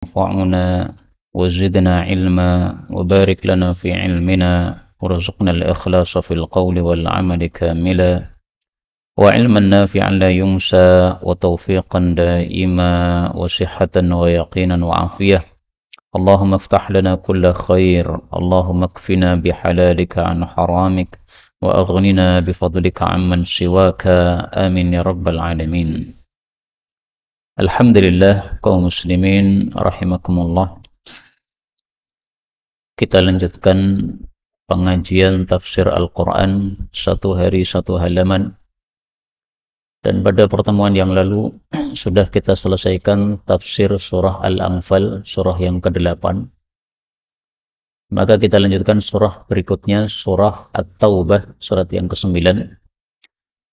وانفعنا وزدنا علما وبارك لنا في علمنا وارزقنا الإخلاص في القول والعمل كاملا وعلما نافعا لا ينسى وتوفيقا دائما وصحة ويقينا وعافية. اللهم افتح لنا كل خير، اللهم اكفنا بحلالك عن حرامك وأغننا بفضلك عمن سواك، آمين يا رب العالمين. Alhamdulillah kaum muslimin rahimakumullah. Kita lanjutkan pengajian tafsir Al-Quran satu hari satu halaman. Dan pada pertemuan yang lalu sudah kita selesaikan tafsir surah Al-Anfal, surah yang ke-8. Maka kita lanjutkan surah berikutnya, surah At-Taubah, surat yang ke-9.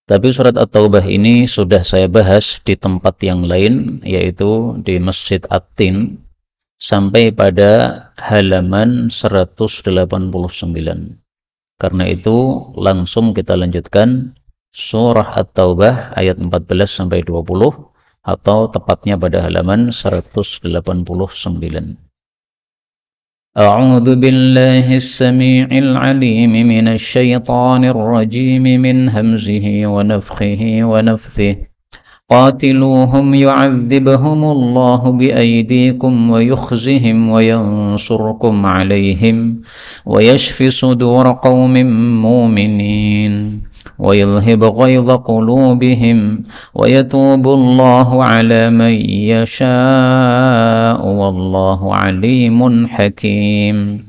Tapi surat At-Taubah ini sudah saya bahas di tempat yang lain, yaitu di Masjid At-Tin, sampai pada halaman 189. Karena itu langsung kita lanjutkan surah At-Taubah ayat 14 sampai 20, atau tepatnya pada halaman 189. أعوذ بالله السميع العليم من الشيطان الرجيم من همزه ونفخه ونفثه قاتلوهم يعذبهم الله بأيديكم ويخزهم وينصركم عليهم ويشف صدور قوم مؤمنين ويذهب غيظ قلوبهم ويتوب الله على من يشاء والله عليم حكيم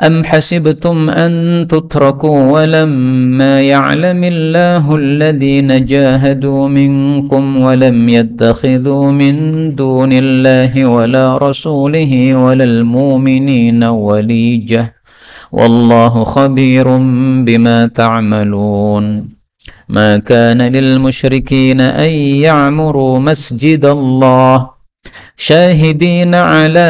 أم حسبتم أن تتركوا ولما يعلم الله الذين جاهدوا منكم ولم يتخذوا من دون الله ولا رسوله ولا المؤمنين وليجة والله خبير بما تعملون ما كان للمشركين أن يعمروا مسجد الله شاهدين على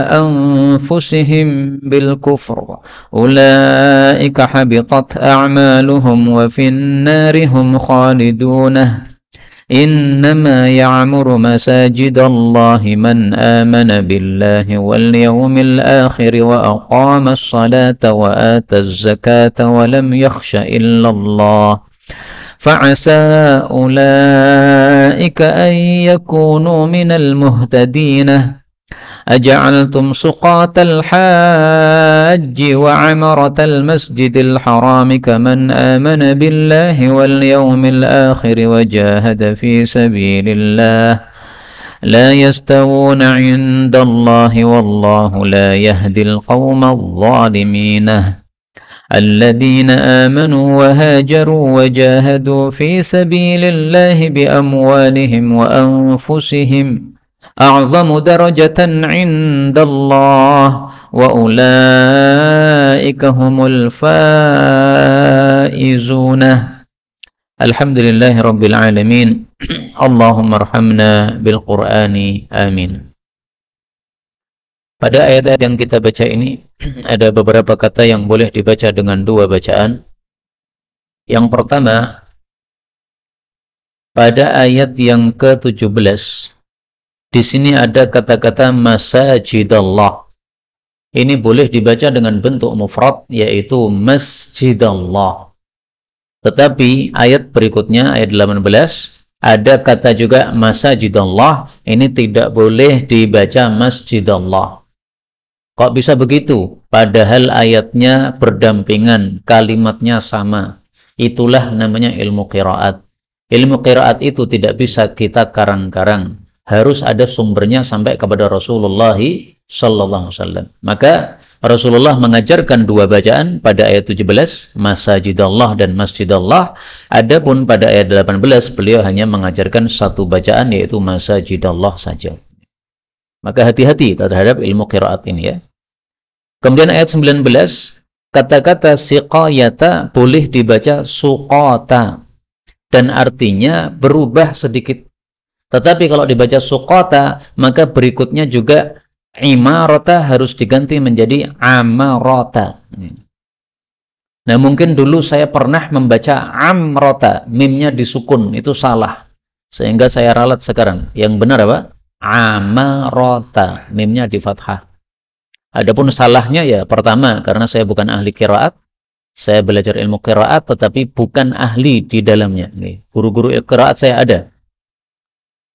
أنفسهم بالكفر أولئك حبطت أعمالهم وفي النار هم خالدون إنما يعمر مساجد الله من آمن بالله واليوم الآخر وأقام الصلاة وآتى الزكاة ولم يخش إلا الله فعسى أولئك أن يكونوا من المهتدين أجعلتم سقاة الحاج وعمرة المسجد الحرام كمن آمن بالله واليوم الآخر وجاهد في سبيل الله لا يستوون عند الله والله لا يهدي القوم الظالمين الذين آمنوا وهاجروا وجاهدوا في سبيل الله بأموالهم وأنفسهم أعظم درجة عند الله وأولئك هم الفائزون الحمد لله رب العالمين اللهم ارحمنا بالقرآن آمين. Pada ayat-ayat yang kita baca ini ada beberapa kata yang boleh dibaca dengan dua bacaan. Yang pertama, pada ayat yang ke-17 di sini ada kata-kata masajidallah. Ini boleh dibaca dengan bentuk mufrad, yaitu masjidallah. Tetapi ayat berikutnya, ayat 18, ada kata juga masajidallah. Ini tidak boleh dibaca masjidallah. Kok bisa begitu? Padahal ayatnya berdampingan, kalimatnya sama. Itulah namanya ilmu qiraat. Ilmu qiraat itu tidak bisa kita karang-karang. Harus ada sumbernya sampai kepada Rasulullah SAW. Maka Rasulullah mengajarkan dua bacaan pada ayat 17, masajidallah dan masjidallah. Adapun pada ayat 18, beliau hanya mengajarkan satu bacaan, yaitu masajidallah saja. Maka hati-hati terhadap ilmu qiraat ini ya. Kemudian ayat 19, kata-kata siqayata boleh dibaca suqata. Dan artinya berubah sedikit. Tetapi kalau dibaca suqata, maka berikutnya juga imarata harus diganti menjadi amarata. Nah, mungkin dulu saya pernah membaca amrota, mimnya disukun, itu salah. Sehingga saya ralat sekarang. Yang benar apa? Amarota, mimnya di fathah. Adapun salahnya ya pertama karena saya bukan ahli qiraat, saya belajar ilmu qiraat tetapi bukan ahli di dalamnya. Guru-guru qiraat saya ada.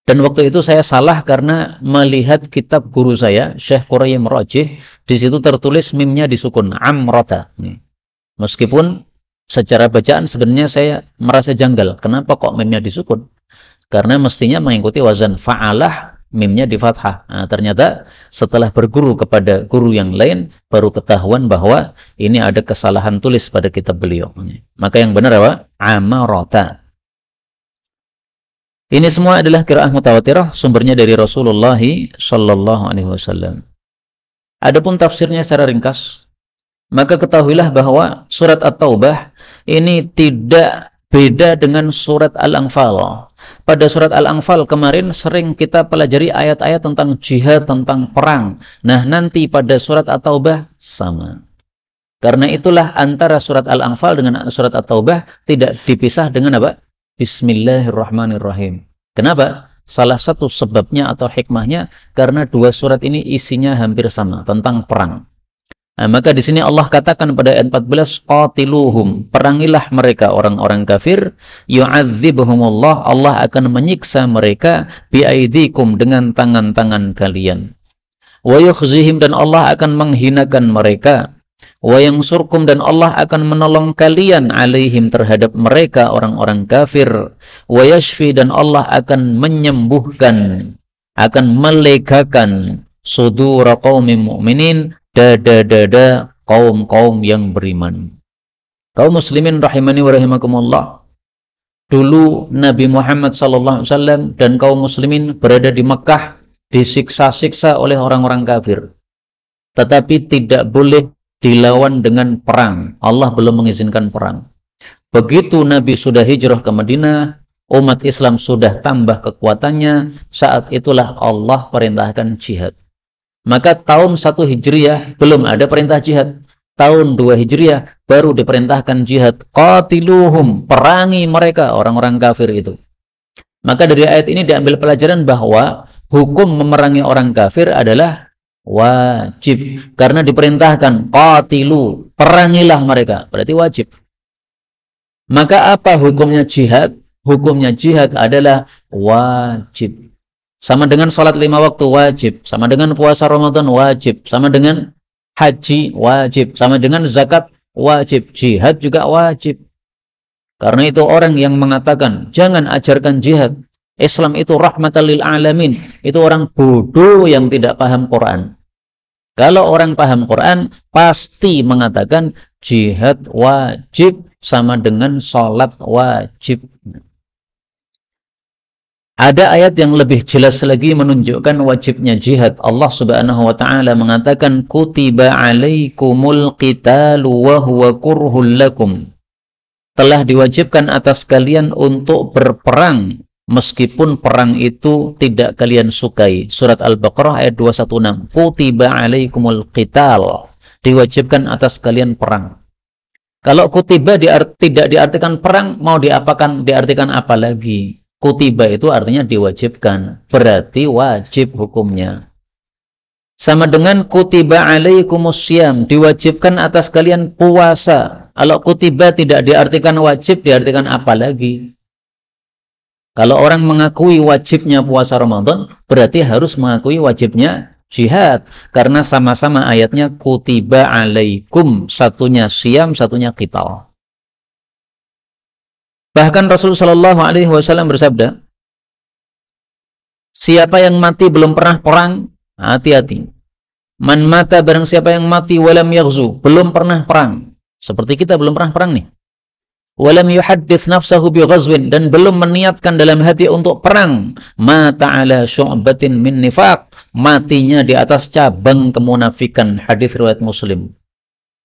Dan waktu itu saya salah karena melihat kitab guru saya, Syekh Qurayyim Rajih, di situ tertulis mimnya disukun, amrota. Meskipun secara bacaan sebenarnya saya merasa janggal. Kenapa kok mimnya disukun? Karena mestinya mengikuti wazan fa'alah, mimnya di fathah. Nah, ternyata setelah berguru kepada guru yang lain, baru ketahuan bahwa ini ada kesalahan tulis pada kitab beliau. Maka yang benar apa? Amarota. Ini semua adalah qiraah mutawatirah, sumbernya dari Rasulullah sallallahu alaihi wasallam. Adapun tafsirnya secara ringkas, maka ketahuilah bahwa surat At-Taubah ini tidak beda dengan surat Al-Anfal. Pada surat Al-Anfal kemarin sering kita pelajari ayat-ayat tentang jihad, tentang perang. Nah, nanti pada surat At-Taubah sama. Karena itulah antara surat Al-Anfal dengan surat At-Taubah tidak dipisah dengan apa? Bismillahirrahmanirrahim. Kenapa? Salah satu sebabnya atau hikmahnya karena dua surat ini isinya hampir sama tentang perang. Nah, maka di sini Allah katakan pada ayat 14, qatiluhum, perangilah mereka orang-orang kafir, yu'adzibhumullah, Allah akan menyiksa mereka biaidikum dengan tangan-tangan kalian. Wa yukhzihim, dan Allah akan menghinakan mereka. Wa yansurkum, dan Allah akan menolong kalian alaihim, terhadap mereka orang-orang kafir. Wa yashfi, dan Allah akan menyembuhkan, akan melegakan sudura qaumin mu'minin, dada-dada kaum-kaum yang beriman. Kaum muslimin rahimani wa rahimakumullah. Dulu Nabi Muhammad SAW dan kaum muslimin berada di Mekah, disiksa-siksa oleh orang-orang kafir. Tetapi tidak boleh dilawan dengan perang. Allah belum mengizinkan perang. Begitu Nabi sudah hijrah ke Madinah, umat Islam sudah tambah kekuatannya, saat itulah Allah perintahkan jihad. Maka tahun 1 Hijriah belum ada perintah jihad. Tahun 2 Hijriah baru diperintahkan jihad. Qatiluhum, perangi mereka, orang-orang kafir itu. Maka dari ayat ini diambil pelajaran bahwa hukum memerangi orang kafir adalah wajib. Karena diperintahkan, qatilu, perangilah mereka. Berarti wajib. Maka apa hukumnya jihad? Hukumnya jihad adalah wajib. Sama dengan sholat 5 waktu wajib, sama dengan puasa Ramadan wajib, sama dengan haji wajib, sama dengan zakat wajib, jihad juga wajib. Karena itu orang yang mengatakan jangan ajarkan jihad, Islam itu rahmatan lil alamin, itu orang bodoh yang tidak paham Quran. Kalau orang paham Quran pasti mengatakan jihad wajib sama dengan sholat wajib. Ada ayat yang lebih jelas lagi menunjukkan wajibnya jihad. Allah Subhanahu wa taala mengatakan kutiba alaikumul qitalu wa huwa kurhul lakum. Telah diwajibkan atas kalian untuk berperang meskipun perang itu tidak kalian sukai. Surat Al-Baqarah ayat 216. Kutiba alaikumul qital. Diwajibkan atas kalian perang. Kalau kutiba tidak diartikan perang, mau diartikan apa lagi? Kutiba itu artinya diwajibkan, berarti wajib hukumnya. Sama dengan kutiba alaikumussyam, diwajibkan atas kalian puasa. Kalau kutiba tidak diartikan wajib, diartikan apa lagi? Kalau orang mengakui wajibnya puasa Ramadan, berarti harus mengakui wajibnya jihad. Karena sama-sama ayatnya kutiba alaikum, satunya syam, satunya qital. Bahkan Rasulullah SAW bersabda, siapa yang mati belum pernah perang, hati-hati. Man mata, barang siapa yang mati walam yaghzu, belum pernah perang. Seperti kita belum pernah perang nih. Walam yuhaddits nafsahu bighazwin, dan belum meniatkan dalam hati untuk perang. Mata ala syu'batin min nifaq, matinya di atas cabang kemunafikan. Hadis riwayat Muslim.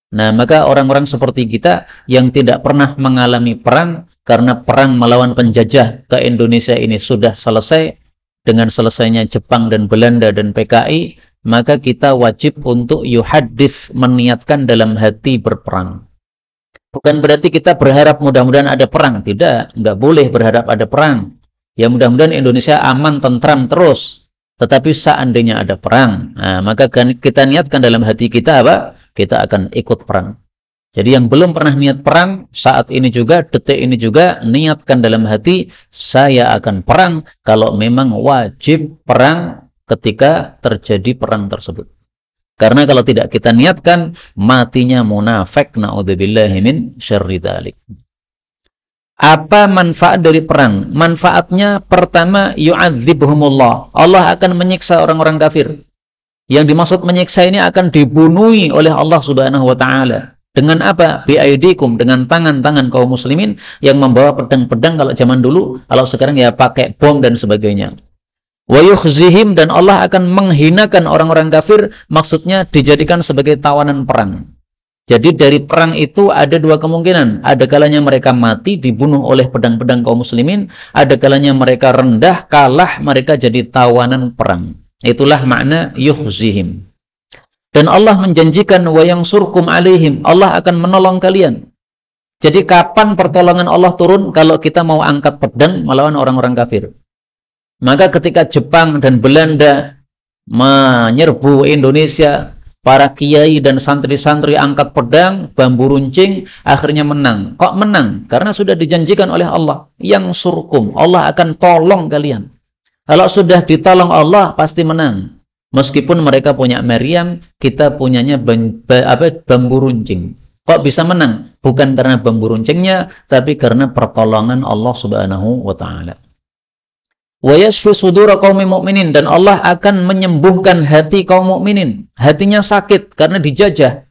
Nah, maka orang-orang seperti kita yang tidak pernah mengalami perang, karena perang melawan penjajah ke Indonesia ini sudah selesai, dengan selesainya Jepang dan Belanda dan PKI, maka kita wajib untuk yuhaddits, meniatkan dalam hati berperang. Bukan berarti kita berharap mudah-mudahan ada perang, tidak, nggak boleh berharap ada perang. Ya mudah-mudahan Indonesia aman, tentram terus. Tetapi seandainya ada perang, nah, maka kita niatkan dalam hati kita apa? Kita akan ikut perang. Jadi yang belum pernah niat perang, saat ini juga, detik ini juga, niatkan dalam hati, saya akan perang kalau memang wajib perang ketika terjadi perang tersebut. Karena kalau tidak kita niatkan, matinya munafik, na'udzubillahi min syarri dzalik. Apa manfaat dari perang? Manfaatnya pertama, yu'adzibhumullah. Allah akan menyiksa orang-orang kafir. Yang dimaksud menyiksa ini akan dibunuhi oleh Allah Subhanahu wa taala. Dengan apa? Biaidikum, dengan tangan-tangan kaum muslimin yang membawa pedang-pedang kalau zaman dulu, kalau sekarang ya pakai bom dan sebagainya. Wa yukhzihim, dan Allah akan menghinakan orang-orang kafir, maksudnya dijadikan sebagai tawanan perang. Jadi dari perang itu ada dua kemungkinan. Ada kalanya mereka mati dibunuh oleh pedang-pedang kaum muslimin, ada kalanya mereka rendah, kalah, mereka jadi tawanan perang. Itulah makna yukhzihim. Dan Allah menjanjikan wa yansurkum alaihim, Allah akan menolong kalian. Jadi kapan pertolongan Allah turun? Kalau kita mau angkat pedang melawan orang-orang kafir. Maka ketika Jepang dan Belanda menyerbu Indonesia, para kiai dan santri-santri angkat pedang, bambu runcing, akhirnya menang. Kok menang? Karena sudah dijanjikan oleh Allah, yang surkum, Allah akan tolong kalian. Kalau sudah ditolong Allah, pasti menang. Meskipun mereka punya meriam, kita punyanya bambu runcing. Kok bisa menang? Bukan karena bambu runcingnya, tapi karena pertolongan Allah Subhanahu wa taala. Wa yashfi sudura qaumin mu'minin, dan Allah akan menyembuhkan hati kaum mukminin. Hatinya sakit karena dijajah.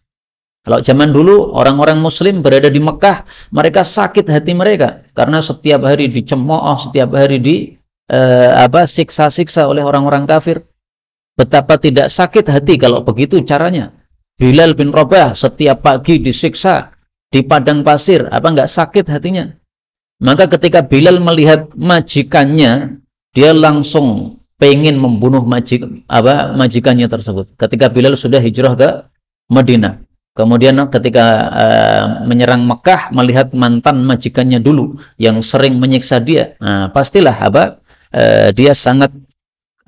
Kalau zaman dulu orang-orang muslim berada di Mekah, mereka sakit hati mereka karena setiap hari dicemooh, setiap hari siksa-siksa oleh orang-orang kafir. Betapa tidak sakit hati kalau begitu caranya. Bilal bin Rabah setiap pagi disiksa di padang pasir, apa enggak sakit hatinya? Maka ketika Bilal melihat majikannya, dia langsung pengen membunuh majikannya tersebut. Ketika Bilal sudah hijrah ke Madinah, kemudian ketika menyerang Mekah, melihat mantan majikannya dulu yang sering menyiksa dia, nah, pastilah dia sangat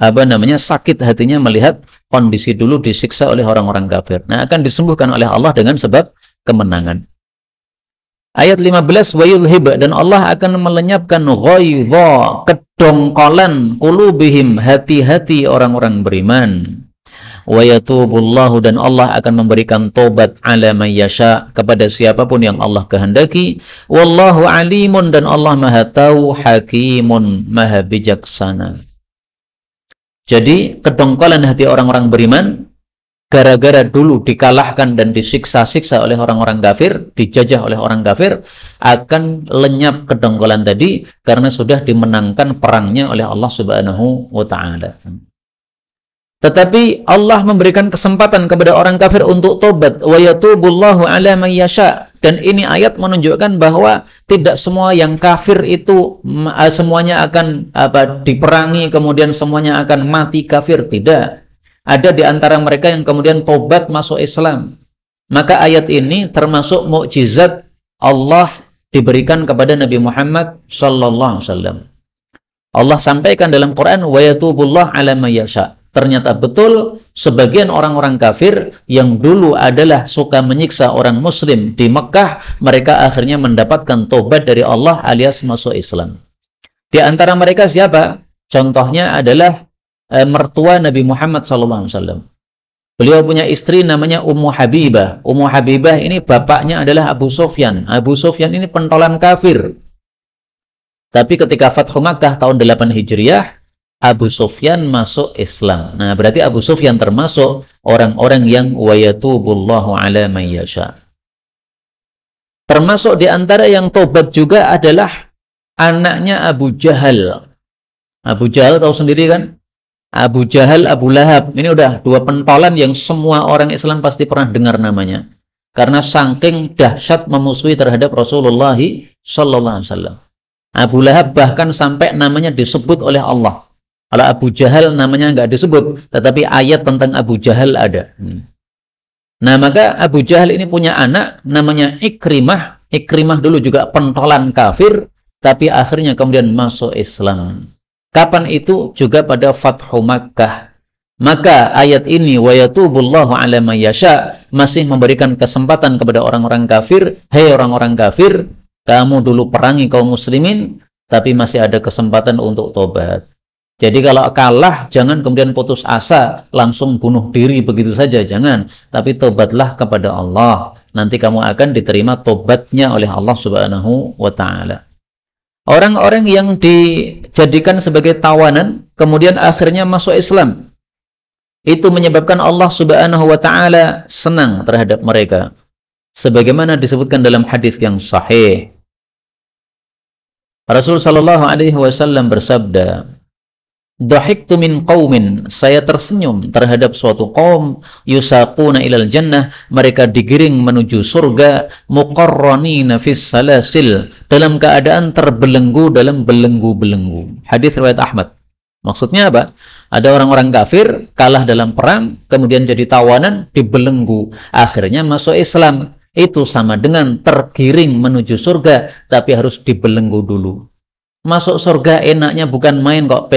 sakit hatinya melihat kondisi dulu disiksa oleh orang-orang kafir. Nah, akan disembuhkan oleh Allah dengan sebab kemenangan. Ayat 15, wa yulhib, dan Allah akan melenyapkan ghaidha, kedongkolan qulubihim, hati-hati orang-orang beriman. Wa yatubullahu, dan Allah akan memberikan tobat ala may yasha, kepada siapapun yang Allah kehendaki. Wallahu alimun, dan Allah Maha tahu, hakimun, Maha bijaksana. Jadi kedongkolan hati orang-orang beriman gara-gara dulu dikalahkan dan disiksa-siksa oleh orang-orang kafir, dijajah oleh orang kafir, akan lenyap kedongkolan tadi karena sudah dimenangkan perangnya oleh Allah Subhanahu wa taala. Tetapi Allah memberikan kesempatan kepada orang kafir untuk tobat. Wa yatubullahu ala man yasha. Dan ini ayat menunjukkan bahwa tidak semua yang kafir itu semuanya akan diperangi, kemudian semuanya akan mati kafir. Tidak. Ada di antara mereka yang kemudian tobat masuk Islam. Maka ayat ini termasuk mukjizat Allah diberikan kepada Nabi Muhammad sallallahu alaihi wasallam. Allah sampaikan dalam Quran, wa yatubullahu ala man yasha. Ternyata betul sebagian orang-orang kafir yang dulu adalah suka menyiksa orang muslim di Mekah, mereka akhirnya mendapatkan tobat dari Allah alias masuk Islam. Di antara mereka siapa? Contohnya adalah mertua Nabi Muhammad SAW. Beliau punya istri namanya Ummu Habibah. Ummu Habibah ini bapaknya adalah Abu Sufyan. Abu Sufyan ini pentolan kafir. Tapi ketika Fathu Makkah tahun 8 Hijriah, Abu Sufyan masuk Islam. Nah, berarti Abu Sufyan termasuk orang-orang yang wa yatubullahu ala man yasha. Termasuk di antara yang tobat juga adalah anaknya Abu Jahal. Abu Jahal tahu sendiri kan? Abu Jahal, Abu Lahab. Ini udah dua pentolan yang semua orang Islam pasti pernah dengar namanya. Karena saking dahsyat memusuhi terhadap Rasulullah sallallahu alaihi wasallam. Abu Lahab bahkan sampai namanya disebut oleh Allah. Kalau Abu Jahal namanya nggak disebut, tetapi ayat tentang Abu Jahal ada. Nah, maka Abu Jahal ini punya anak namanya Ikrimah. Ikrimah dulu juga pentolan kafir, tapi akhirnya kemudian masuk Islam. Kapan itu? Juga pada Fathu Makkah. Maka ayat ini wa yatubullahu 'ala may yasha masih memberikan kesempatan kepada orang-orang kafir, hei orang-orang kafir, kamu dulu perangi kaum muslimin, tapi masih ada kesempatan untuk tobat. Jadi kalau kalah jangan kemudian putus asa, langsung bunuh diri begitu saja, jangan, tapi tobatlah kepada Allah. Nanti kamu akan diterima tobatnya oleh Allah Subhanahu wa taala. Orang-orang yang dijadikan sebagai tawanan kemudian akhirnya masuk Islam, itu menyebabkan Allah Subhanahu wa taala senang terhadap mereka. Sebagaimana disebutkan dalam hadis yang sahih. Rasul sallallahu alaihi wasallam bersabda, "Dhahiktu min qaumin," saya tersenyum terhadap suatu kaum, yusaquna ilal jannah, mereka digiring menuju surga, muqarranina fis salasil, dalam keadaan terbelenggu dalam belenggu-belenggu. Hadis riwayat Ahmad. Maksudnya apa? Ada orang-orang kafir kalah dalam perang, kemudian jadi tawanan, dibelenggu, akhirnya masuk Islam. Itu sama dengan tergiring menuju surga, tapi harus dibelenggu dulu. Masuk surga enaknya bukan main kok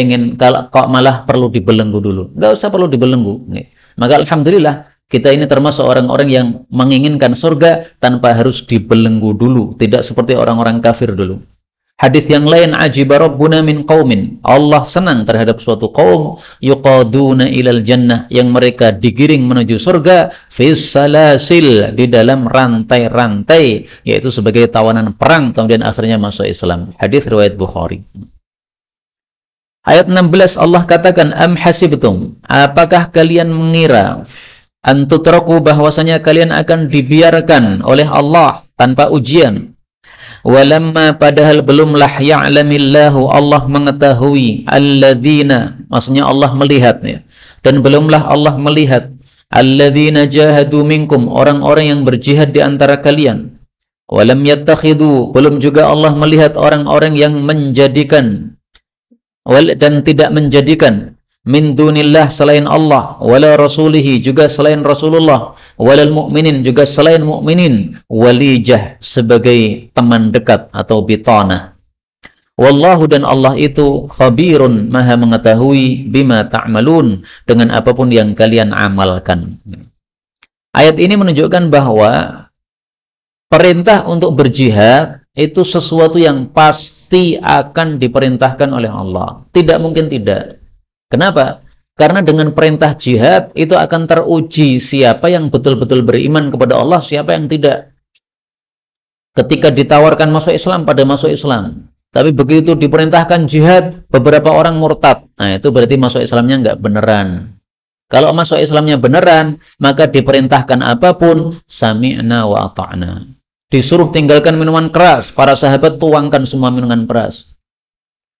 malah perlu dibelenggu dulu. Nggak usah perlu dibelenggu. Maka alhamdulillah kita ini termasuk orang-orang yang menginginkan surga tanpa harus dibelenggu dulu, tidak seperti orang-orang kafir dulu. Hadis yang lain, ajiba rabbuna min qaumin, Allah senang terhadap suatu kaum, yuqaduna ilal jannah, yang mereka digiring menuju surga, fis salasil, di dalam rantai-rantai, yaitu sebagai tawanan perang, kemudian akhirnya masuk Islam. Hadis riwayat Bukhari. Ayat 16 Allah katakan, am hasibtum, apakah kalian mengira, antutraku, bahwasanya kalian akan dibiarkan oleh Allah tanpa ujian. Walamma, padahal belumlah ya'lamillahu, Allah mengetahui, alladzina, maksudnya Allah melihat ya. Dan belumlah Allah melihat alladzina jahadu minkum, orang-orang yang berjihad di antara kalian. Walam yattakhidu, belum juga Allah melihat orang-orang yang menjadikan dan tidak menjadikan min dunillah, selain Allah, wala rasulihi, juga selain Rasulullah, walal mu'minin, juga selain mu'minin, walijah, sebagai teman dekat atau bitanah. Wallahu, dan Allah itu khabirun, maha mengetahui, bima ta'malun, dengan apapun yang kalian amalkan. Ayat ini menunjukkan bahwa perintah untuk berjihad itu sesuatu yang pasti akan diperintahkan oleh Allah. Tidak mungkin tidak. Kenapa? Karena dengan perintah jihad itu akan teruji siapa yang betul-betul beriman kepada Allah, siapa yang tidak. Ketika ditawarkan masuk Islam, pada masuk Islam. Tapi begitu diperintahkan jihad, beberapa orang murtad. Nah, itu berarti masuk Islamnya nggak beneran. Kalau masuk Islamnya beneran, maka diperintahkan apapun, sami'na wa ata'na. Disuruh tinggalkan minuman keras, para sahabat tuangkan semua minuman keras.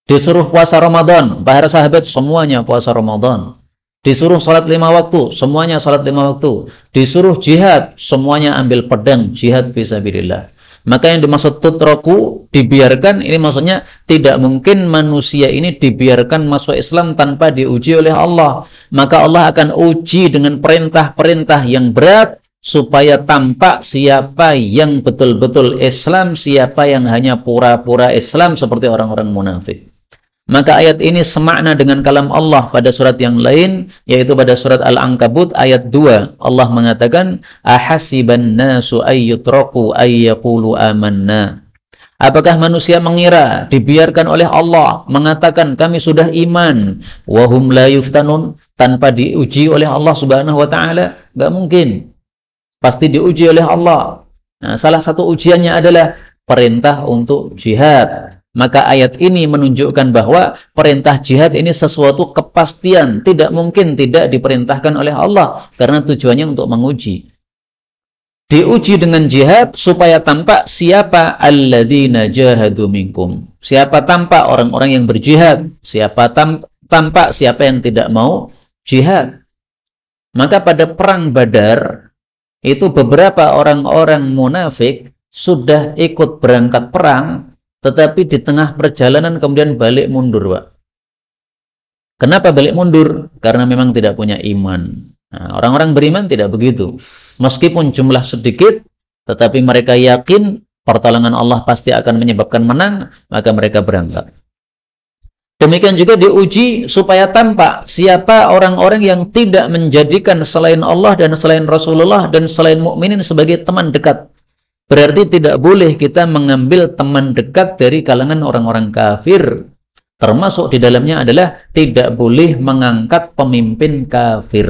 Disuruh puasa Ramadan, para sahabat semuanya puasa Ramadan. Disuruh salat 5 waktu, semuanya salat 5 waktu. Disuruh jihad, semuanya ambil pedang, jihad fisabilillah. Maka yang dimaksud tutraku, dibiarkan, ini maksudnya tidak mungkin manusia ini dibiarkan masuk Islam tanpa diuji oleh Allah. Maka Allah akan uji dengan perintah-perintah yang berat, supaya tampak siapa yang betul-betul Islam, siapa yang hanya pura-pura Islam seperti orang-orang munafik. Maka ayat ini semakna dengan kalam Allah pada surat yang lain, yaitu pada surat Al-Ankabut ayat 2. Allah mengatakan, ahasiban nasu ayyutraku ayyaqulu amanna. Apakah manusia mengira dibiarkan oleh Allah mengatakan kami sudah iman, wahum la yuftanun, tanpa diuji oleh Allah Subhanahu wa taala? Enggak mungkin. Pasti diuji oleh Allah. Nah, salah satu ujiannya adalah perintah untuk jihad. Maka ayat ini menunjukkan bahwa perintah jihad ini sesuatu kepastian, tidak mungkin tidak diperintahkan oleh Allah, karena tujuannya untuk menguji. Diuji dengan jihad supaya tampak siapa alladzina jahadu minkum. Siapa tampak orang-orang yang berjihad, siapa tampak siapa yang tidak mau jihad. Maka pada perang Badar itu beberapa orang-orang munafik sudah ikut berangkat perang, tetapi di tengah perjalanan kemudian balik mundur, Pak. Kenapa balik mundur? Karena memang tidak punya iman. Nah, orang-orang beriman tidak begitu. Meskipun jumlah sedikit, tetapi mereka yakin pertolongan Allah pasti akan menyebabkan menang, maka mereka berangkat. Demikian juga diuji supaya tampak siapa orang-orang yang tidak menjadikan selain Allah dan selain Rasulullah dan selain mukminin sebagai teman dekat. Berarti tidak boleh kita mengambil teman dekat dari kalangan orang-orang kafir. Termasuk di dalamnya adalah tidak boleh mengangkat pemimpin kafir.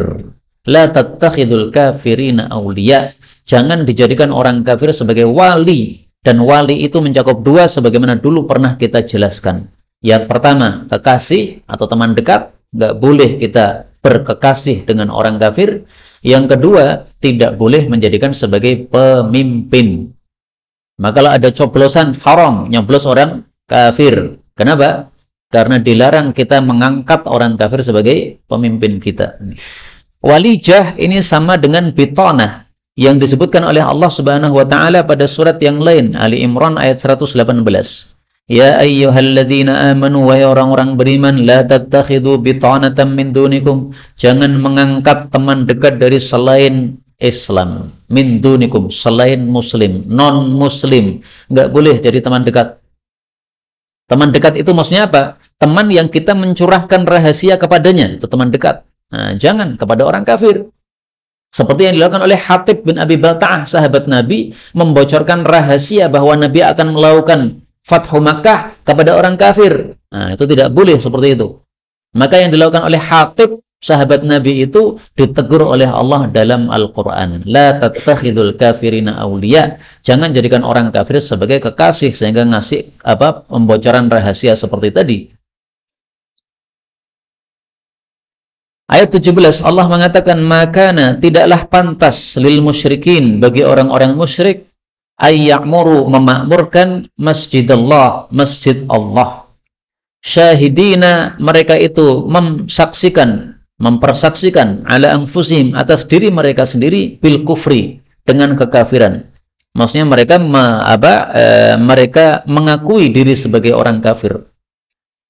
La tattakhidul kafirina awliya. Jangan dijadikan orang kafir sebagai wali. Dan wali itu mencakup dua sebagaimana dulu pernah kita jelaskan. Yang pertama, kekasih atau teman dekat, nggak boleh kita berkekasih dengan orang kafir. Yang kedua, tidak boleh menjadikan sebagai pemimpin. Maka kalau ada coblosan, haram nyoblos orang kafir. Kenapa? Karena dilarang kita mengangkat orang kafir sebagai pemimpin kita. Walijah ini sama dengan bitanah yang disebutkan oleh Allah Subhanahu wa taala pada surat yang lain, Ali Imran ayat 118. Ya ayyuhalladzina amanu, wahai orang-orang beriman, la tattakhidhu bitanatan min dunikum, jangan mengangkat teman dekat dari selain Islam, min dunikum, selain muslim, non muslim, enggak boleh jadi teman dekat. Teman dekat itu maksudnya apa? Teman yang kita mencurahkan rahasia kepadanya, itu teman dekat. Nah, jangan kepada orang kafir. Seperti yang dilakukan oleh Hatib bin Abi Balta'ah, sahabat Nabi, membocorkan rahasia bahwa Nabi akan melakukan Fathu Makkah kepada orang kafir. Nah, itu tidak boleh seperti itu. Maka yang dilakukan oleh Hatib, sahabat Nabi itu ditegur oleh Allah dalam Al-Quran. La tattakhidul kafirina awliya. Jangan jadikan orang kafir sebagai kekasih sehingga ngasih pembocoran rahasia seperti tadi. Ayat 17 Allah mengatakan, makana, tidaklah pantas lil musyrikin, bagi orang-orang musyrik, ayya'muru, memakmurkan masjidallah, masjid Allah. Syahidina, mereka itu mempersaksikan ala anfusihim, atas diri mereka sendiri, bil kufri, dengan kekafiran. Maksudnya mereka mengakui diri sebagai orang kafir.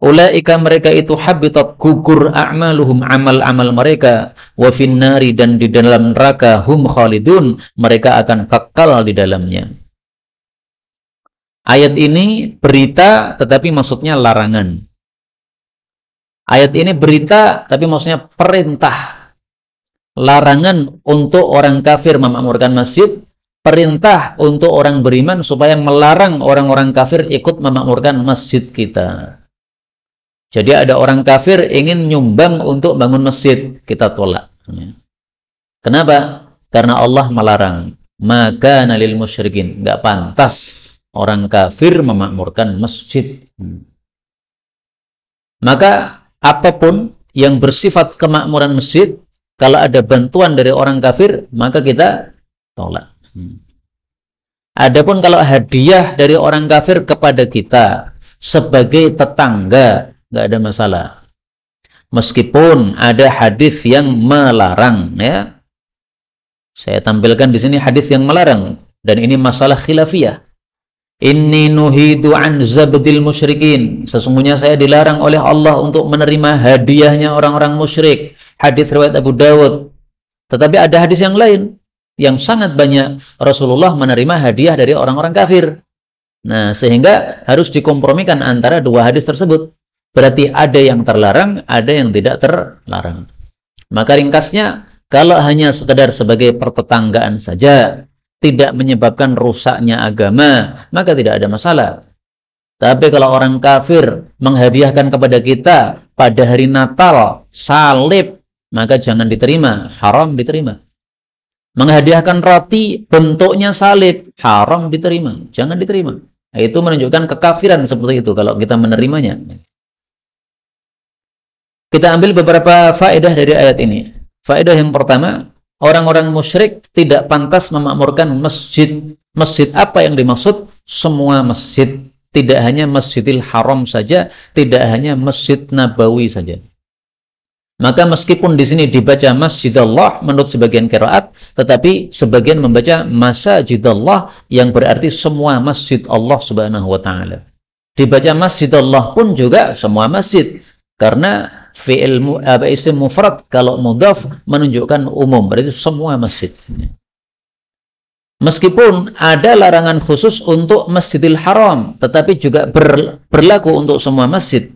Ulaika, mereka itu habitat, gugur, a'maluhum, amal-amal mereka, wa finnari, dan di dalam neraka, hum khalidun, mereka akan kekal di dalamnya. Ayat ini berita tetapi maksudnya larangan. Ayat ini berita tapi maksudnya perintah. Larangan untuk orang kafir memakmurkan masjid, perintah untuk orang beriman supaya melarang orang-orang kafir ikut memakmurkan masjid kita. Jadi ada orang kafir ingin nyumbang untuk bangun masjid, kita tolak. Kenapa? Karena Allah melarang. Maka nalil musyrikin, nggak pantas orang kafir memakmurkan masjid. Maka apapun yang bersifat kemakmuran masjid, kalau ada bantuan dari orang kafir, maka kita tolak. Adapun kalau hadiah dari orang kafir kepada kita sebagai tetangga, nggak ada masalah. Meskipun ada hadis yang melarang, ya. Saya tampilkan di sini hadis yang melarang, dan ini masalah khilafiyah. Inni nuhidu an zabdil musyrikin. Sesungguhnya saya dilarang oleh Allah untuk menerima hadiahnya orang-orang musyrik. Hadis riwayat Abu Dawud. Tetapi ada hadis yang lain yang sangat banyak Rasulullah menerima hadiah dari orang-orang kafir. Nah, sehingga harus dikompromikan antara dua hadis tersebut. Berarti ada yang terlarang, ada yang tidak terlarang. Maka ringkasnya, kalau hanya sekedar sebagai pertetanggaan saja, tidak menyebabkan rusaknya agama, maka tidak ada masalah. Tapi kalau orang kafir menghadiahkan kepada kita pada hari Natal salib, maka jangan diterima, haram diterima. Menghadiahkan roti bentuknya salib, haram diterima, jangan diterima. Nah, itu menunjukkan kekafiran seperti itu kalau kita menerimanya. Kita ambil beberapa faedah dari ayat ini. Faedah yang pertama, orang-orang musyrik tidak pantas memakmurkan masjid. Masjid apa yang dimaksud? Semua masjid. Tidak hanya Masjidil Haram saja, tidak hanya Masjid Nabawi saja. Maka meskipun di sini dibaca Masjidallah menurut sebagian qiraat, tetapi sebagian membaca Masajidallah yang berarti semua masjid Allah Subhanahu wa taala. Dibaca Masjidallah pun juga semua masjid. Karena fi'il isim mufrad kalau mudhaf menunjukkan umum, berarti semua masjid. Meskipun ada larangan khusus untuk Masjidil Haram, tetapi juga berlaku untuk semua masjid.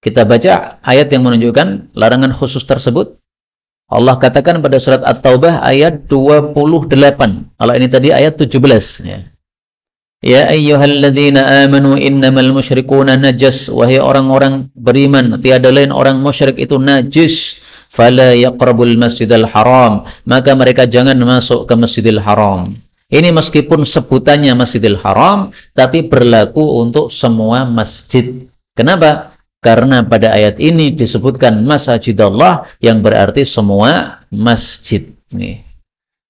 Kita baca ayat yang menunjukkan larangan khusus tersebut. Allah katakan pada surat At-Taubah ayat 28. Kalau ini tadi ayat 17 ya. Ya ayyuhalladzina amanu innamal musyrikuuna najas. Wahai orang-orang beriman, tiada lain orang musyrik itu najis. Fala yaqrabul masjidal haram. Maka mereka jangan masuk ke Masjidil Haram. Ini meskipun sebutannya Masjidil Haram, tapi berlaku untuk semua masjid. Kenapa? Karena pada ayat ini disebutkan masajidallah yang berarti semua masjid. Nih.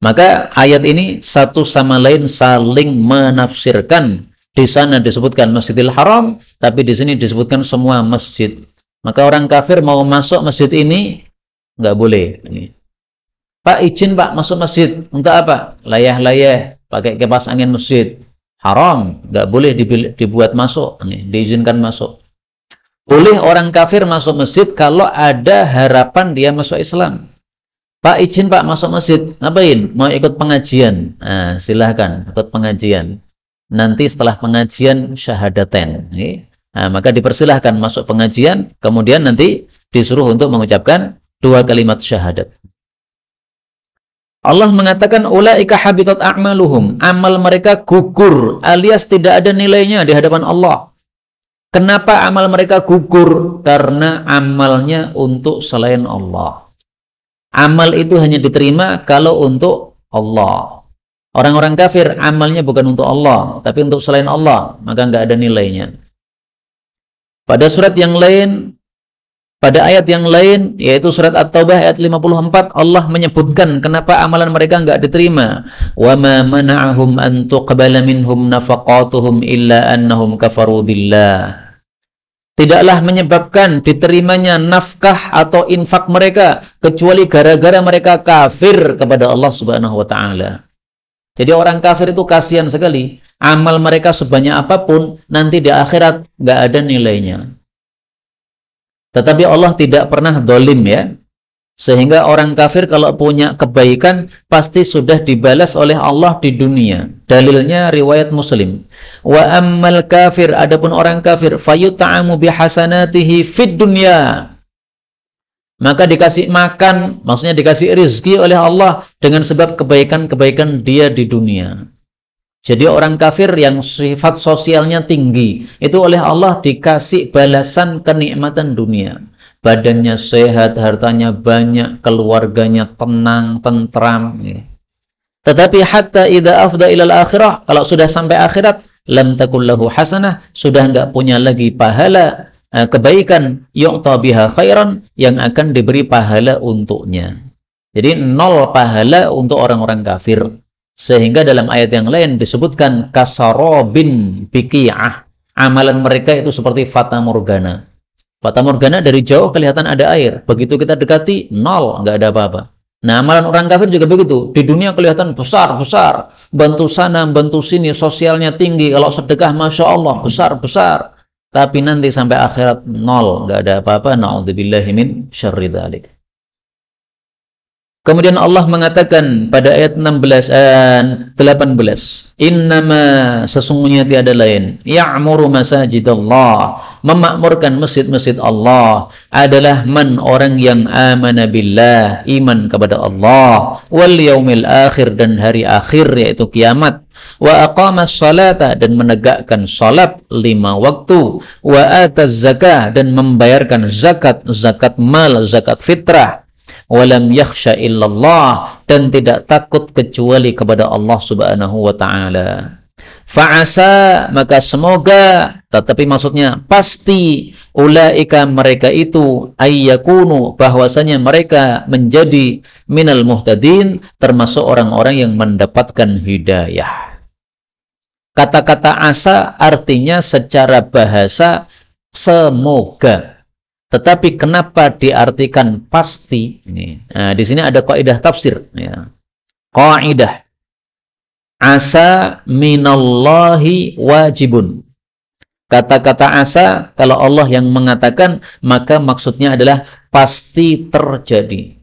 Maka ayat ini satu sama lain saling menafsirkan. Di sana disebutkan Masjidil Haram, tapi di sini disebutkan semua masjid. Maka orang kafir mau masuk masjid ini nggak boleh. Nih. Pak, izin Pak masuk masjid. Untuk apa? Layah-layah, pakai kipas angin masjid. Haram, nggak boleh dibuat masuk. Nih, diizinkan masuk. Boleh orang kafir masuk masjid kalau ada harapan dia masuk Islam. Pak, izin Pak masuk masjid. Ngapain? Mau ikut pengajian. Nah, silahkan ikut pengajian. Nanti setelah pengajian syahadaten. Nah, maka dipersilahkan masuk pengajian. Kemudian nanti disuruh untuk mengucapkan 2 kalimat syahadat. Allah mengatakan ulaika habitat a'maluhum. Amal mereka gugur alias tidak ada nilainya di hadapan Allah. Kenapa amal mereka gugur? Karena amalnya untuk selain Allah. Amal itu hanya diterima kalau untuk Allah. Orang-orang kafir amalnya bukan untuk Allah, tapi untuk selain Allah, maka nggak ada nilainya. Pada surat yang lain, pada ayat yang lain, yaitu surat At-Taubah ayat 54, Allah menyebutkan kenapa amalan mereka nggak diterima. وَمَا مَنَعَهُمْ أَن تُقْبَلَ مِنْهُمْ نَفَقَاتُهُمْ إِلَّا أَنَّهُمْ كَفَرُوا بِاللَّهِ. Tidaklah menyebabkan diterimanya nafkah atau infak mereka kecuali gara-gara mereka kafir kepada Allah Subhanahu wa taala. Jadi orang kafir itu kasihan sekali. Amal mereka sebanyak apapun nanti di akhirat nggak ada nilainya. Tetapi Allah tidak pernah dolim ya. Sehingga orang kafir kalau punya kebaikan pasti sudah dibalas oleh Allah di dunia. Dalilnya riwayat Muslim. Wa ammal kafir, adapun orang kafir, fayut'amu bihasanatihi fid dunya. Maka dikasih makan, maksudnya dikasih rezeki oleh Allah dengan sebab kebaikan-kebaikan dia di dunia. Jadi orang kafir yang sifat sosialnya tinggi, itu oleh Allah dikasih balasan kenikmatan dunia. Badannya sehat, hartanya banyak, keluarganya tenang, tentram. Tetapi hatta idza afda ilal akhirah, kalau sudah sampai akhirat, lam takul lahu hasanah, sudah enggak punya lagi pahala kebaikan, yu'ta biha khairan, yang akan diberi pahala untuknya. Jadi nol pahala untuk orang-orang kafir. Sehingga dalam ayat yang lain disebutkan kasarobin biqi'ah. Amalan mereka itu seperti fata morgana. Fata morgana dari jauh kelihatan ada air. Begitu kita dekati, nol, nggak ada apa-apa. Nah, amalan orang kafir juga begitu. Di dunia kelihatan besar-besar. Bantu sana, bantu sini, sosialnya tinggi. Kalau sedekah, Masya Allah, besar-besar. Tapi nanti sampai akhirat, nol, nggak ada apa-apa. Na'udzubillahi min syarri dzalik. Kemudian Allah mengatakan pada ayat 18, Innama, sesungguhnya tiada lain, ya'muru masajidallah, memakmurkan masjid-masjid Allah, adalah man, orang yang amana billah, iman kepada Allah, wal yaumil akhir, dan hari akhir, yaitu kiamat, wa aqamas salata, dan menegakkan salat 5 waktu, wa ataz zakah, dan membayarkan zakat, zakat mal, zakat fitrah, walam yakhsha illallah, dan tidak takut kecuali kepada Allah Subhanahu wa taala. Fa'asa, maka semoga, tetapi maksudnya pasti, ulaika, mereka itu, ayyakunu, bahwasanya mereka menjadi minal muhtadin, termasuk orang-orang yang mendapatkan hidayah. Kata-kata asa artinya secara bahasa semoga. Tetapi kenapa diartikan pasti? Nah, di sini ada kaidah tafsir. Ya. Kaidah asa minallahi wajibun. Kata-kata asa, kalau Allah yang mengatakan, maka maksudnya adalah pasti terjadi.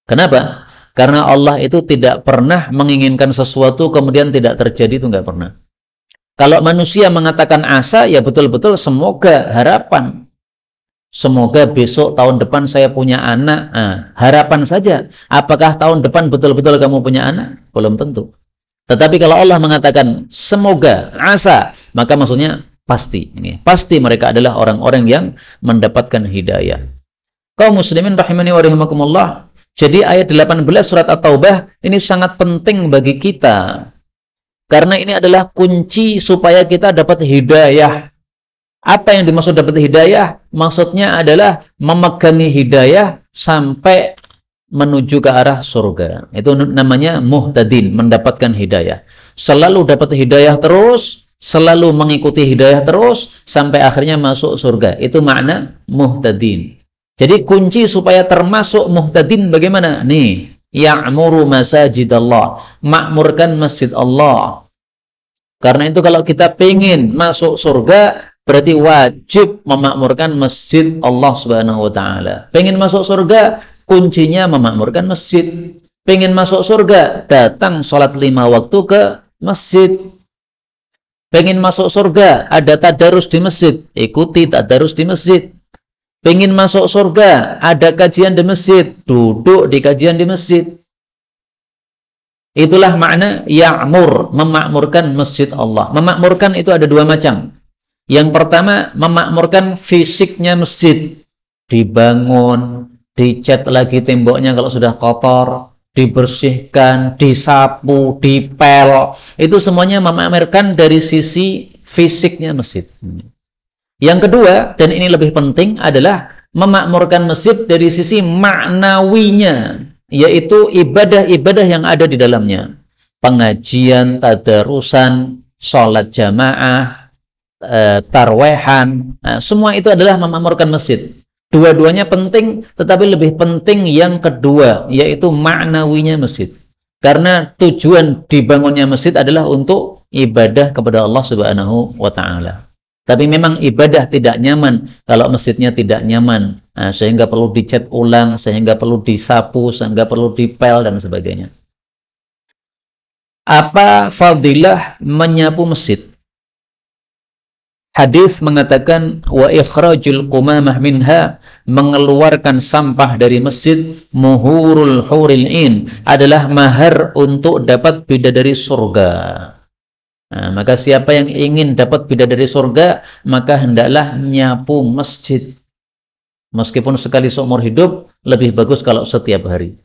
Kenapa? Karena Allah itu tidak pernah menginginkan sesuatu kemudian tidak terjadi, itu nggak pernah. Kalau manusia mengatakan asa, ya betul-betul semoga, harapan. Semoga besok tahun depan saya punya anak. Nah, harapan saja. Apakah tahun depan betul-betul kamu punya anak? Belum tentu. Tetapi kalau Allah mengatakan semoga, asa, maka maksudnya pasti. Pasti mereka adalah orang-orang yang mendapatkan hidayah. Kaum muslimin rahimani wa rahimakumullah. Jadi ayat 18 surat At-Taubah ini sangat penting bagi kita. Karena ini adalah kunci supaya kita dapat hidayah. Apa yang dimaksud dapat hidayah? Maksudnya adalah memegangi hidayah sampai menuju ke arah surga. Itu namanya muhtadin, mendapatkan hidayah. Selalu dapat hidayah terus, selalu mengikuti hidayah terus, sampai akhirnya masuk surga. Itu makna muhtadin. Jadi kunci supaya termasuk muhtadin bagaimana? Nih, ya'muru masajidallah, makmurkan masjid Allah. Karena itu kalau kita pengen masuk surga, berarti wajib memakmurkan masjid Allah Subhanahu wa taala. Pengen masuk surga, kuncinya memakmurkan masjid. Pengen masuk surga, datang sholat 5 waktu ke masjid. Pengen masuk surga, ada tadarus di masjid, ikuti tadarus di masjid. Pengen masuk surga, ada kajian di masjid, duduk di kajian di masjid. Itulah makna ya'mur, memakmurkan masjid Allah. Memakmurkan itu ada dua macam. Yang pertama, memakmurkan fisiknya masjid. Dibangun, dicat lagi temboknya kalau sudah kotor, dibersihkan, disapu, dipel. Itu semuanya memakmurkan dari sisi fisiknya masjid. Yang kedua, dan ini lebih penting, adalah memakmurkan masjid dari sisi maknawinya, yaitu ibadah-ibadah yang ada di dalamnya. Pengajian, tadarusan, sholat jamaah, tarwehan, semua itu adalah memakmurkan masjid. Dua-duanya penting, tetapi lebih penting yang kedua, yaitu maknawinya masjid. Karena tujuan dibangunnya masjid adalah untuk ibadah kepada Allah Subhanahu wa taala. Tapi memang ibadah tidak nyaman kalau masjidnya tidak nyaman, sehingga perlu dicat ulang, sehingga perlu disapu, sehingga perlu dipel dan sebagainya. Apa fadilah menyapu masjid? Hadis mengatakan wa ikhrajul qumamah minha, mengeluarkan sampah dari masjid, muhurul huril in, adalah mahar untuk dapat bidadari surga. Nah, maka siapa yang ingin dapat bidadari surga, maka hendaklah nyapu masjid. Meskipun sekali seumur hidup, lebih bagus kalau setiap hari.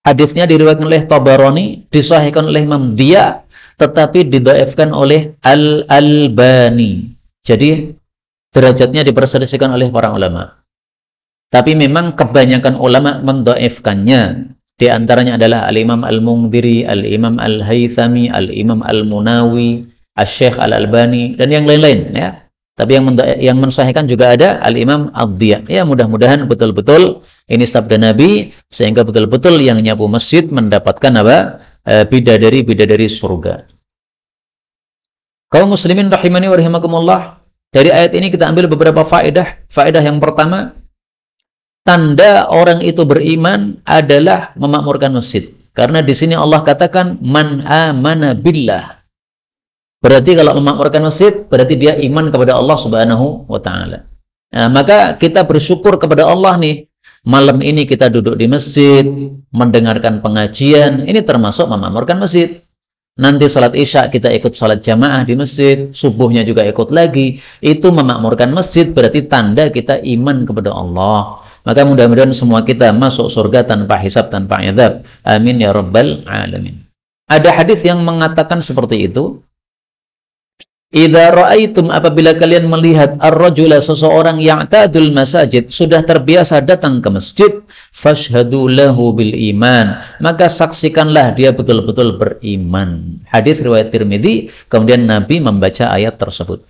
Hadisnya diriwayatkan oleh Tabarani, disahihkan oleh Imam Diya, tetapi didhaifkan oleh Al-Albani. Jadi derajatnya diperselisihkan oleh para ulama. Tapi memang kebanyakan ulama mendhaifkannya. Di antaranya adalah Al-Imam Al-Mundhiri, Al-Imam Al-Haythami, Al-Imam Al-Munawi, Al-Syekh Al-Albani, dan yang lain-lain, ya. Tapi yang mensahihkan juga ada Al-Imam Ad-Diya. Ya, mudah-mudahan betul-betul ini sabda Nabi, sehingga betul-betul yang nyapu masjid mendapatkan apa? Bidadari surga. Kaum muslimin rahimani wa rahimakumullah, dari ayat ini kita ambil beberapa faedah. Faedah yang pertama, tanda orang itu beriman adalah memakmurkan masjid. Karena di sini Allah katakan man amana billah. Berarti kalau memakmurkan masjid, berarti dia iman kepada Allah Subhanahu wa taala. Nah, maka kita bersyukur kepada Allah nih. Malam ini kita duduk di masjid, mendengarkan pengajian, ini termasuk memakmurkan masjid. Nanti salat isya kita ikut salat jamaah di masjid, subuhnya juga ikut lagi. Itu memakmurkan masjid, berarti tanda kita iman kepada Allah. Maka mudah-mudahan semua kita masuk surga tanpa hisab, tanpa azab. Amin ya rabbal alamin. Ada hadis yang mengatakan seperti itu. Idza ra'aitum, apabila kalian melihat ar-rajula, seseorang yang ta'dul masajid, sudah terbiasa datang ke masjid, fashhadu lahu bil iman, maka saksikanlah dia betul-betul beriman. Hadis riwayat Tirmidzi, kemudian Nabi membaca ayat tersebut.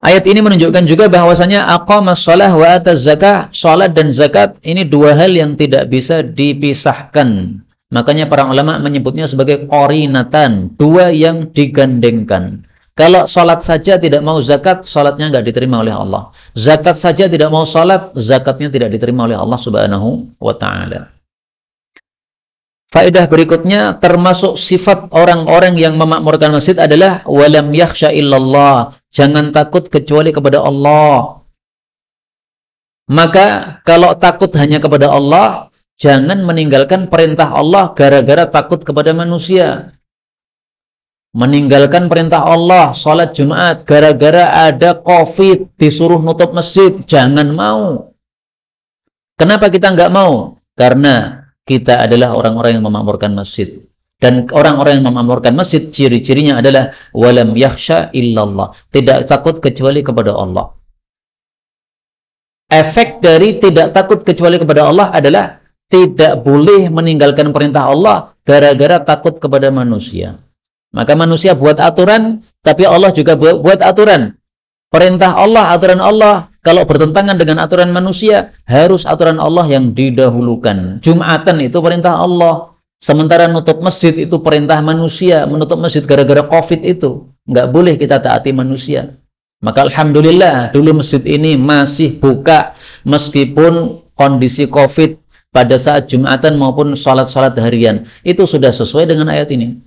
Ayat ini menunjukkan juga bahwasanya aqamas shalah wa ataz zakah, salat dan zakat ini dua hal yang tidak bisa dipisahkan. Makanya para ulama menyebutnya sebagai qarinatan, dua yang digandengkan. Kalau salat saja tidak mau zakat, salatnya enggak diterima oleh Allah. Zakat saja tidak mau salat, zakatnya tidak diterima oleh Allah Subhanahu wa taala. Faedah berikutnya, termasuk sifat orang-orang yang memakmurkan masjid adalah walam yakhsha illallah, jangan takut kecuali kepada Allah. Maka kalau takut hanya kepada Allah, jangan meninggalkan perintah Allah gara-gara takut kepada manusia. Meninggalkan perintah Allah, sholat Jumat, gara-gara ada COVID, disuruh nutup masjid, jangan mau. Kenapa kita nggak mau? Karena kita adalah orang-orang yang memakmurkan masjid. Dan orang-orang yang memakmurkan masjid, ciri-cirinya adalah walam yakhsha illallah, tidak takut kecuali kepada Allah. Efek dari tidak takut kecuali kepada Allah adalah tidak boleh meninggalkan perintah Allah gara-gara takut kepada manusia. Maka manusia buat aturan, tapi Allah juga buat aturan. Perintah Allah, aturan Allah, kalau bertentangan dengan aturan manusia, harus aturan Allah yang didahulukan. Jumatan itu perintah Allah. Sementara nutup masjid itu perintah manusia. Menutup masjid gara-gara COVID itu. Nggak boleh kita taati manusia. Maka alhamdulillah, dulu masjid ini masih buka meskipun kondisi COVID pada saat Jumatan maupun sholat-sholat harian. Itu sudah sesuai dengan ayat ini.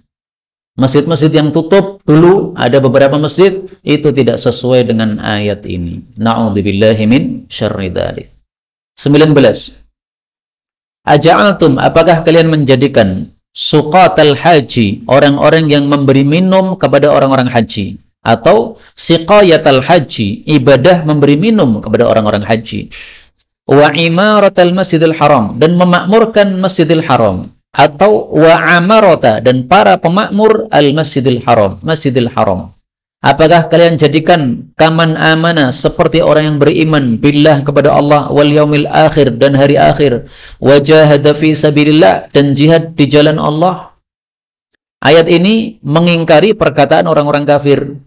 Masjid-masjid yang tutup dulu, ada beberapa masjid, itu tidak sesuai dengan ayat ini. Na'udzubillahi min syarri dzalik. 19. Aja'altum, apakah kalian menjadikan suqatal haji, orang-orang yang memberi minum kepada orang-orang haji, atau siqayatal haji, ibadah memberi minum kepada orang-orang haji, wa imaratal masjidil haram, dan memakmurkan masjidil haram, atau wa amarata, dan para pemakmur al masjidil haram. Apakah kalian jadikan kaman amana, seperti orang yang beriman billah kepada Allah, wal yaumil akhir, dan hari akhir, wajahada fi sabilillah, dan jihad di jalan Allah? Ayat ini mengingkari perkataan orang-orang kafir.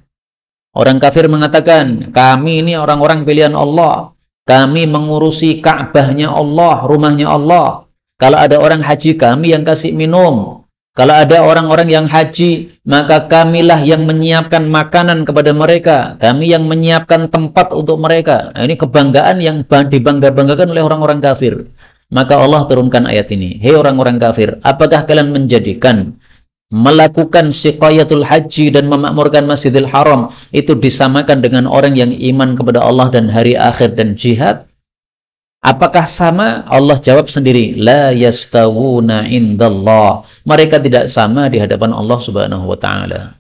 Orang kafir mengatakan, kami ini orang-orang pilihan Allah, kami mengurusi Ka'bahnya Allah, rumahnya Allah. Kalau ada orang haji, kami yang kasih minum. Kalau ada orang-orang yang haji, maka kamilah yang menyiapkan makanan kepada mereka. Kami yang menyiapkan tempat untuk mereka. Nah, ini kebanggaan yang dibangga-banggakan oleh orang-orang kafir. Maka Allah turunkan ayat ini. Hei orang-orang kafir, apakah kalian menjadikan melakukan siqayatul haji dan memakmurkan Masjidil Haram itu disamakan dengan orang yang iman kepada Allah dan hari akhir dan jihad? Apakah sama? Allah jawab sendiri, la yastawuna indallah. Mereka tidak sama di hadapan Allah Subhanahu wa taala.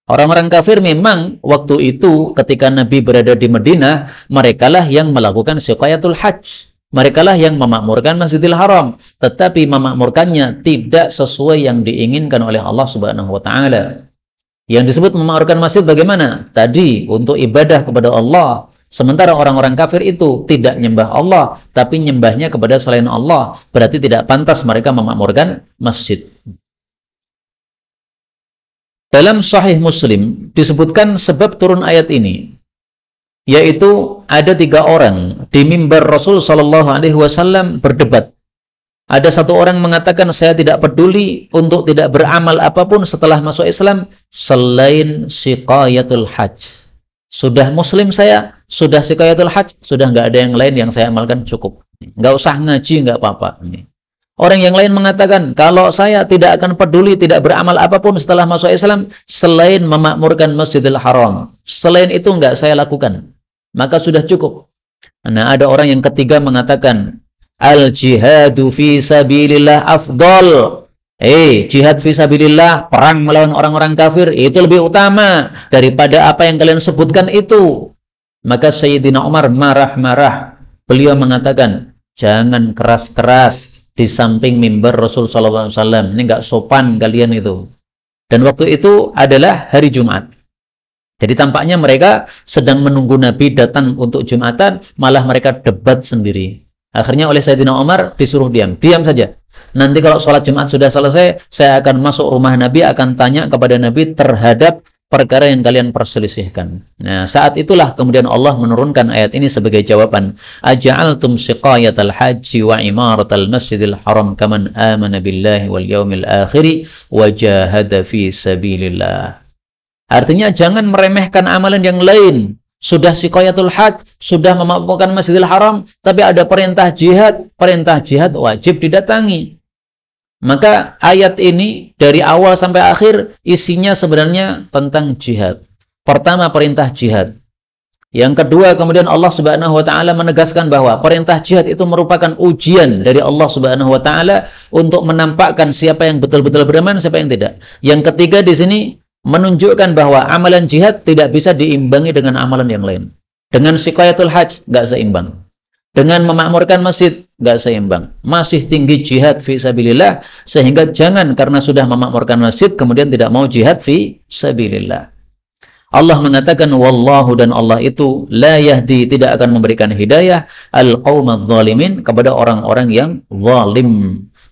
Orang-orang kafir memang waktu itu ketika Nabi berada di Madinah, merekalah yang melakukan siqayatul hajj. Merekalah yang memakmurkan Masjidil Haram, tetapi memakmurkannya tidak sesuai yang diinginkan oleh Allah Subhanahu wa taala. Yang disebut memakmurkan masjid bagaimana? Tadi untuk ibadah kepada Allah. Sementara orang-orang kafir itu tidak nyembah Allah, tapi nyembahnya kepada selain Allah. Berarti tidak pantas mereka memakmurkan masjid. Dalam Sahih Muslim disebutkan sebab turun ayat ini, yaitu ada 3 orang di mimbar Rasul Shallallahu Alaihi Wasallam berdebat. Ada satu orang mengatakan, saya tidak peduli untuk tidak beramal apapun setelah masuk Islam selain siqayatul hajj. Sudah muslim saya, sudah siqayatul hajj, sudah nggak ada yang lain yang saya amalkan, cukup. Nggak usah ngaji, nggak apa-apa. Orang yang lain mengatakan, kalau saya tidak akan peduli, tidak beramal apapun setelah masuk Islam selain memakmurkan Masjidil Haram. Selain itu nggak saya lakukan, maka sudah cukup. Nah, ada orang yang ketiga mengatakan, al-jihadu fi sabilillah afdol. Jihad fi sabilillah, perang melawan orang-orang kafir, itu lebih utama daripada apa yang kalian sebutkan itu. Maka Sayyidina Umar marah-marah. Beliau mengatakan, jangan keras-keras di samping mimbar Rasul sallallahu alaihi wasallam. Ini enggak sopan kalian itu. Dan waktu itu adalah hari Jumat. Jadi tampaknya mereka sedang menunggu Nabi datang untuk Jumatan, malah mereka debat sendiri. Akhirnya oleh Sayyidina Umar disuruh diam saja. Nanti kalau sholat Jumat sudah selesai, saya akan masuk rumah Nabi, akan tanya kepada Nabi terhadap perkara yang kalian perselisihkan. Nah, saat itulah kemudian Allah menurunkan ayat ini sebagai jawaban. Aja'altum siqayatal haji wa imaratal masjidil haram kaman amana billahi wal yaumil akhiri wa jahada fi sabilillah. Artinya jangan meremehkan amalan yang lain. Sudah siqayatul hajj, sudah memakmurkan Masjidil Haram, tapi ada perintah jihad wajib didatangi. Maka ayat ini dari awal sampai akhir isinya sebenarnya tentang jihad. Pertama, perintah jihad. Yang kedua, kemudian Allah Subhanahu wa taala menegaskan bahwa perintah jihad itu merupakan ujian dari Allah Subhanahu wa taala untuk menampakkan siapa yang betul-betul beriman, siapa yang tidak. Yang ketiga di sini menunjukkan bahwa amalan jihad tidak bisa diimbangi dengan amalan yang lain. Dengan siqayatul hajj enggak seimbang. Dengan memakmurkan masjid enggak seimbang. Masih tinggi jihad fi sabilillah, sehingga jangan karena sudah memakmurkan masjid kemudian tidak mau jihad fi sabilillah. Allah mengatakan wallahu, dan Allah itu la yahdi, tidak akan memberikan hidayah al-qaumadz zalimin, kepada orang-orang yang zalim.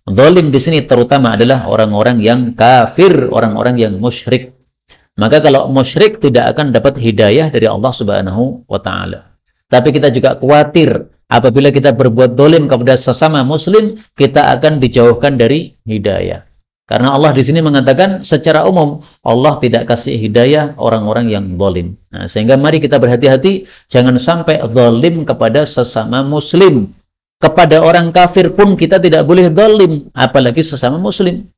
Zalim di sini terutama adalah orang-orang yang kafir, orang-orang yang musyrik. Maka kalau musyrik tidak akan dapat hidayah dari Allah Subhanahu wa taala. Tapi kita juga khawatir apabila kita berbuat zalim kepada sesama muslim, kita akan dijauhkan dari hidayah. Karena Allah di sini mengatakan secara umum Allah tidak kasih hidayah orang-orang yang zalim. Nah, sehingga mari kita berhati-hati jangan sampai zalim kepada sesama muslim. Kepada orang kafir pun kita tidak boleh zalim, apalagi sesama muslim.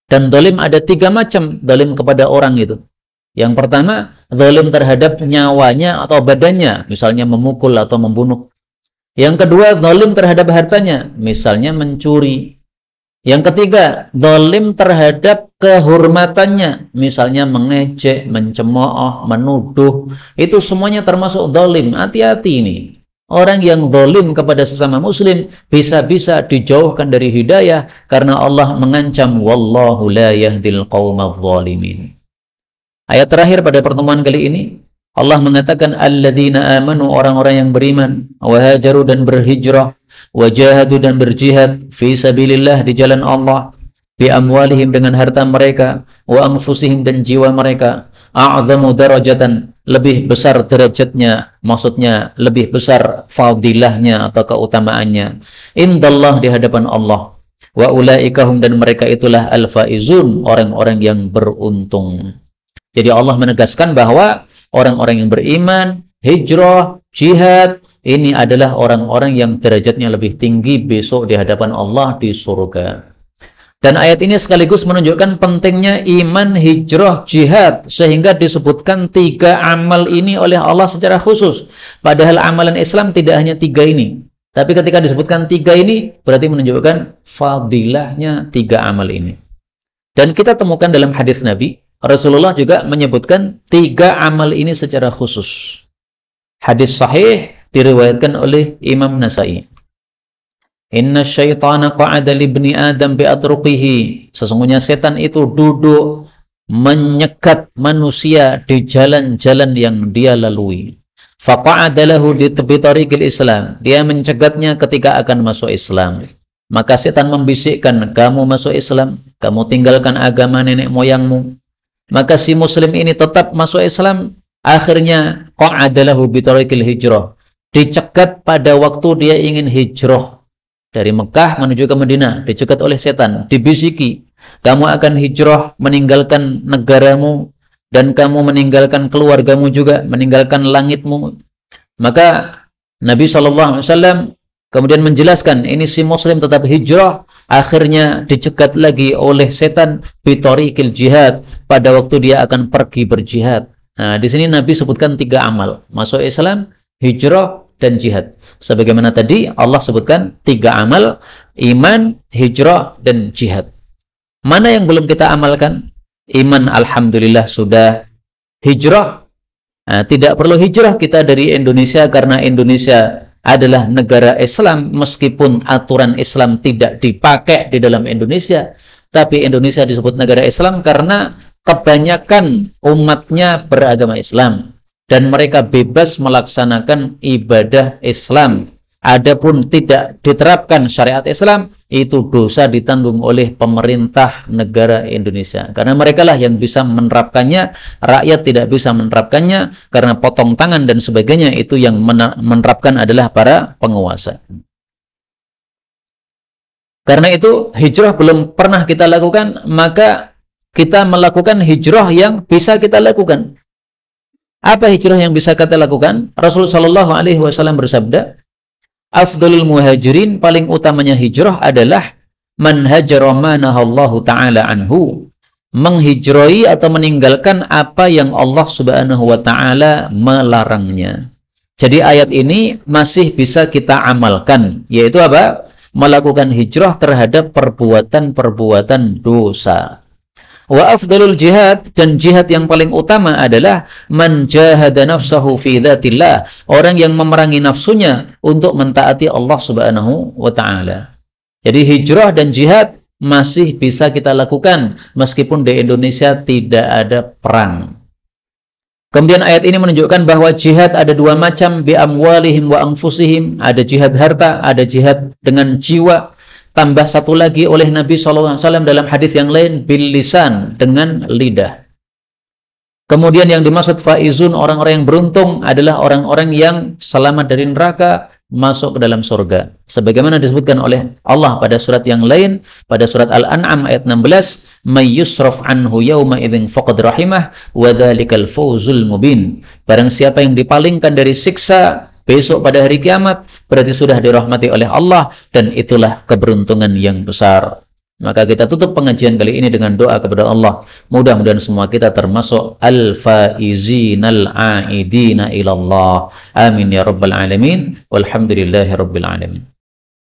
Dan zalim ada 3 macam zalim kepada orang itu. Yang pertama, zalim terhadap nyawanya atau badannya, misalnya memukul atau membunuh. Yang kedua, zalim terhadap hartanya, misalnya mencuri. Yang ketiga, zalim terhadap kehormatannya, misalnya mengejek, mencemooh, menuduh. Itu semuanya termasuk zalim. Hati-hati ini. Orang yang zalim kepada sesama muslim bisa-bisa dijauhkan dari hidayah karena Allah mengancam wallahu la yahdil qaumadz zalimin. Ayat terakhir pada pertemuan kali ini, Allah mengatakan alladzina amanu, orang-orang yang beriman, wa hajaru, dan berhijrah, wajahadu, dan berjihad fi sabilillah, di jalan Allah, bi amwalihim, dengan harta mereka, wa anfusihim, dan jiwa mereka, a'zamu darajatan, lebih besar derajatnya, maksudnya lebih besar fadilahnya atau keutamaannya, indallah, di hadapan Allah, wa ulaikahum, dan mereka itulah al-faizun, orang-orang yang beruntung. Jadi Allah menegaskan bahwa orang-orang yang beriman, hijrah, jihad, ini adalah orang-orang yang derajatnya lebih tinggi besok di hadapan Allah di surga. Dan ayat ini sekaligus menunjukkan pentingnya iman, hijrah, jihad, sehingga disebutkan 3 amal ini oleh Allah secara khusus. Padahal amalan Islam tidak hanya 3 ini. Tapi ketika disebutkan 3 ini, berarti menunjukkan fadilahnya 3 amal ini. Dan kita temukan dalam hadis Nabi, Rasulullah juga menyebutkan 3 amal ini secara khusus. Hadis sahih diriwayatkan oleh Imam Nasa'i. Inna syaitana qa'ada libni Adam bi'atruqihi. Sesungguhnya setan itu duduk menyekat manusia di jalan-jalan yang dia lalui. Faqa'ada lahu di tariqil Islam. Dia mencegatnya ketika akan masuk Islam. Maka setan membisikkan, kamu masuk Islam, kamu tinggalkan agama nenek moyangmu. Maka si muslim ini tetap masuk Islam, akhirnya qa'adalahu bitariqil hijrah, dicegat pada waktu dia ingin hijrah dari Mekah menuju ke Madinah, dicegat oleh setan, dibisiki, kamu akan hijrah meninggalkan negaramu dan kamu meninggalkan keluargamu juga, meninggalkan langitmu. Maka Nabi SAW kemudian menjelaskan, ini si muslim tetap hijrah, akhirnya dicegat lagi oleh setan bitariqil jihad, pada waktu dia akan pergi berjihad. Nah, di sini Nabi sebutkan 3 amal, masuk Islam, hijrah, dan jihad. Sebagaimana tadi Allah sebutkan 3 amal, iman, hijrah, dan jihad. Mana yang belum kita amalkan? Iman, alhamdulillah sudah. Hijrah, nah, tidak perlu hijrah kita dari Indonesia karena Indonesia adalah negara Islam, meskipun aturan Islam tidak dipakai di dalam Indonesia, tapi Indonesia disebut negara Islam karena kebanyakan umatnya beragama Islam dan mereka bebas melaksanakan ibadah Islam. Adapun tidak diterapkan syariat Islam, itu dosa ditanggung oleh pemerintah negara Indonesia. Karena mereka lah yang bisa menerapkannya, rakyat tidak bisa menerapkannya karena potong tangan dan sebagainya, itu yang menerapkan adalah para penguasa. Karena itu hijrah belum pernah kita lakukan, maka kita melakukan hijrah yang bisa kita lakukan. Apa hijrah yang bisa kita lakukan? Rasulullah SAW bersabda, afdalul muhajirin, paling utamanya hijrah adalah man hajara ma nahallahu ta'ala anhu, menghijroi atau meninggalkan apa yang Allah Subhanahu wa taala melarangnya. Jadi ayat ini masih bisa kita amalkan, yaitu apa? Melakukan hijrah terhadap perbuatan-perbuatan dosa. Wa afdalul jihad, dan jihad yang paling utama adalah man jahada nafsahu fi dzatillah, orang yang memerangi nafsunya untuk mentaati Allah Subhanahu wa taala. Jadi hijrah dan jihad masih bisa kita lakukan meskipun di Indonesia tidak ada perang. Kemudian ayat ini menunjukkan bahwa jihad ada dua macam, bi amwalihim wa anfusihim, ada jihad harta, ada jihad dengan jiwa. Tambah satu lagi oleh Nabi SAW dalam hadis yang lain, bil lisan, dengan lidah. Kemudian yang dimaksud faizun, orang-orang yang beruntung, adalah orang-orang yang selamat dari neraka, masuk ke dalam surga. Sebagaimana disebutkan oleh Allah pada surat yang lain, pada surat Al-An'am ayat 16, may yusraf anhu yawma idzin faqad rahimah wa dzalikal fawzul mubin. Barang siapa yang dipalingkan dari siksa besok pada hari kiamat, berarti sudah dirahmati oleh Allah, dan itulah keberuntungan yang besar. Maka kita tutup pengajian kali ini dengan doa kepada Allah. Mudah-mudahan semua kita termasuk al-faizinal aidina ilallah. Amin ya rabbal alamin. Walhamdulillahi rabbil alamin.